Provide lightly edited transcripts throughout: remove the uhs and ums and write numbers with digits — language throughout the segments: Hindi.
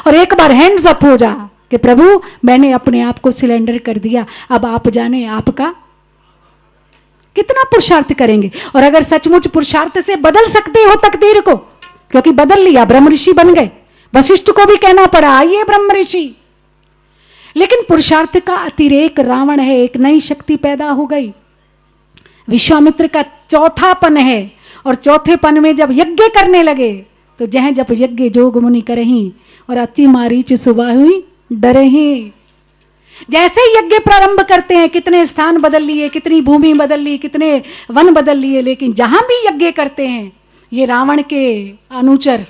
और एक बार हैंड्स अप हो जा कि प्रभु मैंने अपने आप को सिलेंडर कर दिया, अब आप जाने आपका कितना पुरुषार्थ करेंगे। और अगर सचमुच पुरुषार्थ से बदल सकते हो तकदीर को, क्योंकि बदल लिया, ब्रह्म ऋषि बन गए, वशिष्ठ को भी कहना पड़ा आइए ब्रह्म ऋषि। लेकिन पुरुषार्थ का अतिरेक रावण है, एक नई शक्ति पैदा हो गई। विश्वामित्र का चौथापन है, और चौथेपन में जब यज्ञ करने लगे तो जह जब यज्ञ जोग मुनि करही और अति मारीच सुबह हुई डरही। जैसे ही यज्ञ प्रारंभ करते हैं कितने स्थान बदल लिए, कितनी भूमि बदल ली, कितने वन बदल लिए, लेकिन जहां भी यज्ञ करते हैं ये रावण के अनुचर,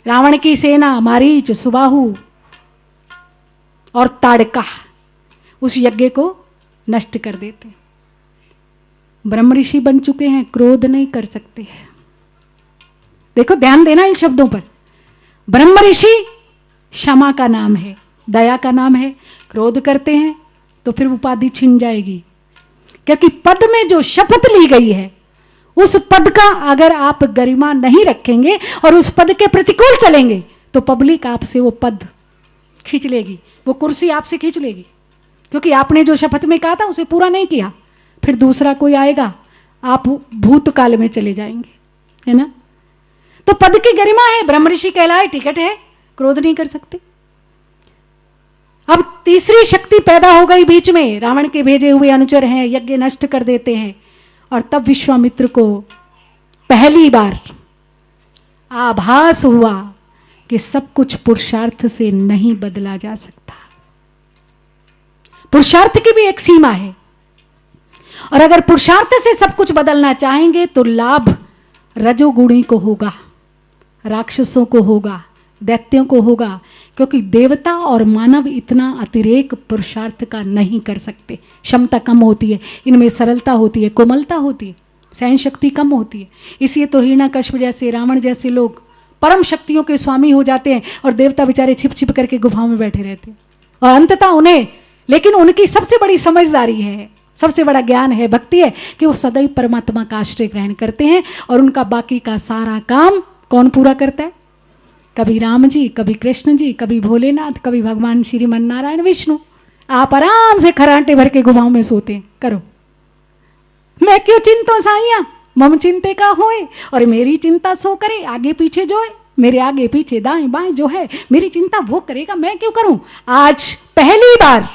रावण की सेना मारीच सुबाहु और ताड़का उस यज्ञ को नष्ट कर देते। ब्रह्म ऋषि बन चुके हैं, क्रोध नहीं कर सकते हैं। देखो ध्यान देना इन शब्दों पर। ब्रह्म ऋषि क्षमा का नाम है, दया का नाम है। क्रोध करते हैं तो फिर उपाधि छिन जाएगी, क्योंकि पद में जो शपथ ली गई है उस पद का अगर आप गरिमा नहीं रखेंगे और उस पद के प्रतिकूल चलेंगे तो पब्लिक आपसे वो पद खींच लेगी, वो कुर्सी आपसे खींच लेगी, क्योंकि आपने जो शपथ में कहा था उसे पूरा नहीं किया। फिर दूसरा कोई आएगा, आप भूतकाल में चले जाएंगे, है ना। तो पद की गरिमा है, ब्रह्म ऋषि कहलाए, टिकट है, क्रोध नहीं कर सकते। अब तीसरी शक्ति पैदा हो गई बीच में, रावण के भेजे हुए अनुचर हैं, यज्ञ नष्ट कर देते हैं। और तब विश्वामित्र को पहली बार आभास हुआ कि सब कुछ पुरुषार्थ से नहीं बदला जा सकता। पुरुषार्थ की भी एक सीमा है, और अगर पुरुषार्थ से सब कुछ बदलना चाहेंगे तो लाभ रजोगुणी को होगा, राक्षसों को होगा, दैत्यों को होगा, क्योंकि देवता और मानव इतना अतिरेक पुरुषार्थ का नहीं कर सकते। क्षमता कम होती है, इनमें सरलता होती है, कोमलता होती है, सहन शक्ति कम होती है। इसलिए तो हिरण्यकश्यप जैसे, रावण जैसे लोग परम शक्तियों के स्वामी हो जाते हैं, और देवता बेचारे छिप छिप करके गुफाओं में बैठे रहते हैं। और अंततः उन्हें, लेकिन उनकी सबसे बड़ी समझदारी है, सबसे बड़ा ज्ञान है, भक्ति है, कि वो सदैव परमात्मा का आश्रय ग्रहण करते हैं, और उनका बाकी का सारा काम कौन पूरा करता है? कभी राम जी, कभी कृष्ण जी, कभी भोलेनाथ, कभी भगवान श्रीमन नारायण विष्णु। आप आराम से खराटे भर के गुफाओं में सोते हैं, करो। मैं क्यों चिंतो साइया, मम चिंते का होए, और मेरी चिंता सो करे, आगे पीछे जो है, मेरे आगे पीछे दाएं बाएं जो है मेरी चिंता वो करेगा, मैं क्यों करूं। आज पहली बार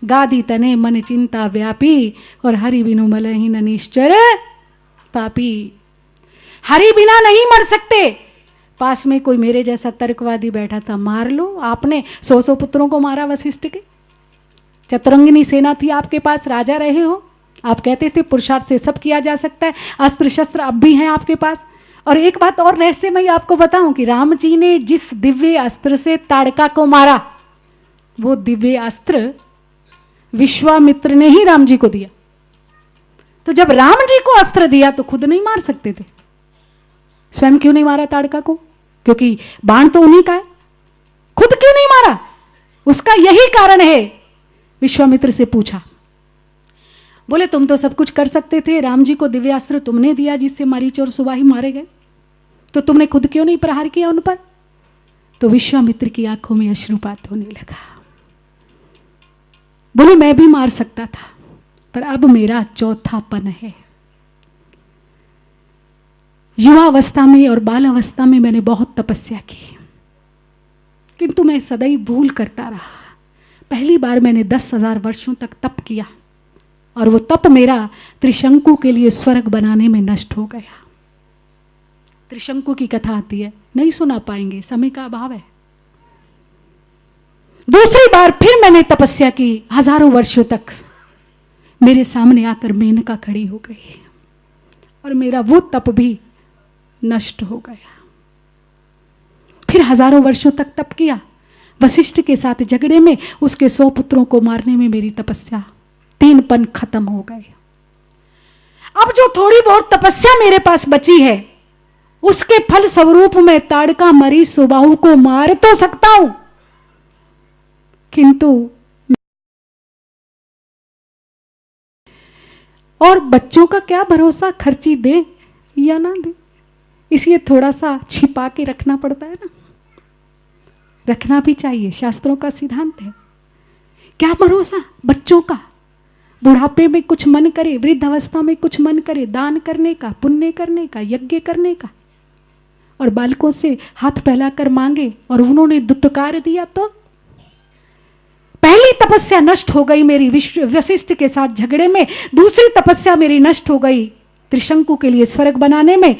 गादी तने मन चिंता व्यापी, और हरि बिनु मलहीन निश्चर पापी। हरि बिना नहीं मर सकते। पास में कोई मेरे जैसा तर्कवादी बैठा था, मार लो। आपने 100 पुत्रों को मारा वशिष्ठ के, चतुरंगिनी सेना थी आपके पास, राजा रहे हो, आप कहते थे पुरुषार्थ से सब किया जा सकता है, अस्त्र शस्त्र अब भी हैं आपके पास। और एक बात और रहस्य मैं आपको बताऊं कि राम जी ने जिस दिव्य अस्त्र से ताड़का को मारा, वो दिव्य अस्त्र विश्वामित्र ने ही राम जी को दिया। तो जब राम जी को अस्त्र दिया तो खुद नहीं मार सकते थे, स्वयं क्यों नहीं मारा ताड़का को? क्योंकि बाण तो उन्हीं का है, खुद क्यों नहीं मारा? उसका यही कारण है। विश्वामित्र से पूछा, बोले तुम तो सब कुछ कर सकते थे, राम जी को दिव्यास्त्र तुमने दिया जिससे मारीच और सुबाही मारे गए, तो तुमने खुद क्यों नहीं प्रहार किया उन पर? तो विश्वामित्र की आंखों में अश्रुपात होने लगा। बोले मैं भी मार सकता था, पर अब मेरा चौथापन है। युवावस्था में और बाल अवस्था में मैंने बहुत तपस्या की, किंतु मैं सदैव भूल करता रहा। पहली बार मैंने 10,000 वर्षों तक तप किया, और वो तप मेरा त्रिशंकु के लिए स्वर्ग बनाने में नष्ट हो गया। त्रिशंकु की कथा आती है, नहीं सुना पाएंगे, समय का अभाव है। दूसरी बार फिर मैंने तपस्या की, हजारों वर्षों तक। मेरे सामने आकर मेनका खड़ी हो गई, और मेरा वो तप भी नष्ट हो गया। फिर हजारों वर्षों तक तप किया, वशिष्ठ के साथ झगड़े में उसके 100 पुत्रों को मारने में मेरी तपस्या 3 पन खत्म हो गए। अब जो थोड़ी बहुत तपस्या मेरे पास बची है, उसके फल स्वरूप मैं ताड़का मरी सुबाहु को मार तो सकता हूं, किंतु और बच्चों का क्या भरोसा, खर्ची दे या ना दे, इसलिए थोड़ा सा छिपा के रखना पड़ता है ना। रखना भी चाहिए, शास्त्रों का सिद्धांत है। क्या भरोसा बच्चों का, बुढ़ापे में कुछ मन करे, वृद्ध अवस्था में कुछ मन करे, दान करने का, पुण्य करने का, यज्ञ करने का, और बालकों से हाथ फैलाकर मांगे और उन्होंने दुत्कार दिया तो पहली तपस्या नष्ट हो गई मेरी वशिष्ठ के साथ झगड़े में, दूसरी तपस्या मेरी नष्ट हो गई त्रिशंकु के लिए स्वर्ग बनाने में,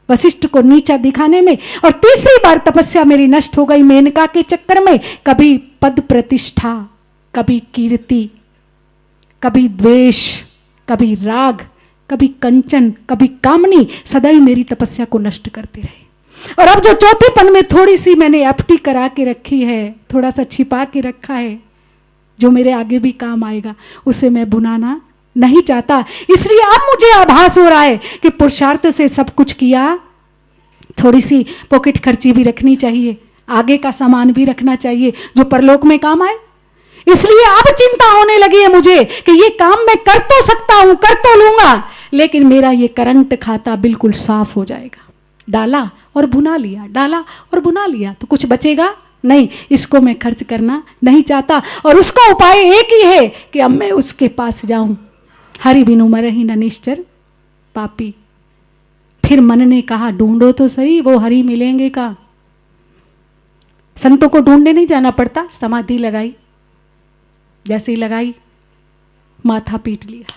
वशिष्ठ को नीचा दिखाने में, और तीसरी बार तपस्या मेरी नष्ट हो गई मेनका के चक्कर में। कभी पद प्रतिष्ठा, कभी कीर्ति, कभी द्वेष, कभी राग, कभी कंचन, कभी कामनी, सदैव मेरी तपस्या को नष्ट करती रही। और अब जो चौथेपन में थोड़ी सी मैंने एफटी करा के रखी है, थोड़ा सा छिपा के रखा है, जो मेरे आगे भी काम आएगा, उसे मैं भुनाना नहीं चाहता। इसलिए अब मुझे आभास हो रहा है कि पुरुषार्थ से सब कुछ किया, थोड़ी सी पॉकेट खर्ची भी रखनी चाहिए, आगे का सामान भी रखना चाहिए जो परलोक में काम आए। इसलिए अब चिंता होने लगी है मुझे कि ये काम मैं कर तो सकता हूं, कर तो लूंगा, लेकिन मेरा ये करंट खाता बिल्कुल साफ हो जाएगा। डाला और भुना लिया, डाला और भुना लिया, तो कुछ बचेगा नहीं। इसको मैं खर्च करना नहीं चाहता, और उसका उपाय एक ही है कि अब मैं उसके पास जाऊं। हरि बिनु मरहि न निश्चर पापी। फिर मन ने कहा ढूंढो तो सही, वो हरि मिलेंगे का। संतों को ढूंढने नहीं जाना पड़ता, समाधि लगाई, जैसे ही लगाई माथा पीट लिया,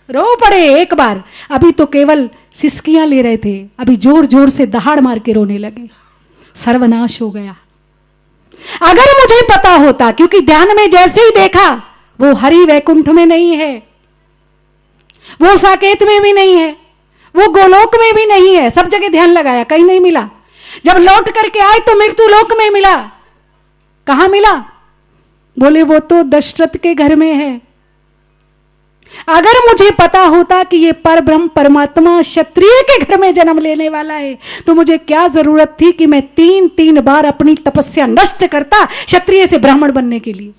रो पड़े एक बार। अभी तो केवल सिसकियां ले रहे थे, अभी जोर जोर से दहाड़ मार के रोने लगे। सर्वनाश हो गया। अगर मुझे पता होता, क्योंकि ध्यान में जैसे ही देखा वो हरि वैकुंठ में नहीं है, वो साकेत में भी नहीं है, वो गोलोक में भी नहीं है, सब जगह ध्यान लगाया कहीं नहीं मिला। जब लौट करके आए तो मृत्यु लोक में मिला। कहां मिला? बोले वो तो दशरथ के घर में है। अगर मुझे पता होता कि ये परब्रह्म परमात्मा क्षत्रिय के घर में जन्म लेने वाला है, तो मुझे क्या जरूरत थी कि मैं 3 बार अपनी तपस्या नष्ट करता क्षत्रिय से ब्राह्मण बनने के लिए।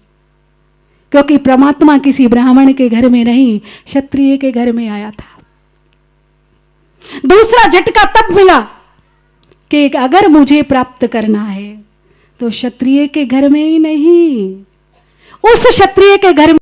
क्योंकि परमात्मा किसी ब्राह्मण के घर में नहीं, क्षत्रिय के घर में आया था। दूसरा झटका तब मिला कि अगर मुझे प्राप्त करना है तो क्षत्रिय के घर में ही नहीं, उस क्षत्रिय के घर में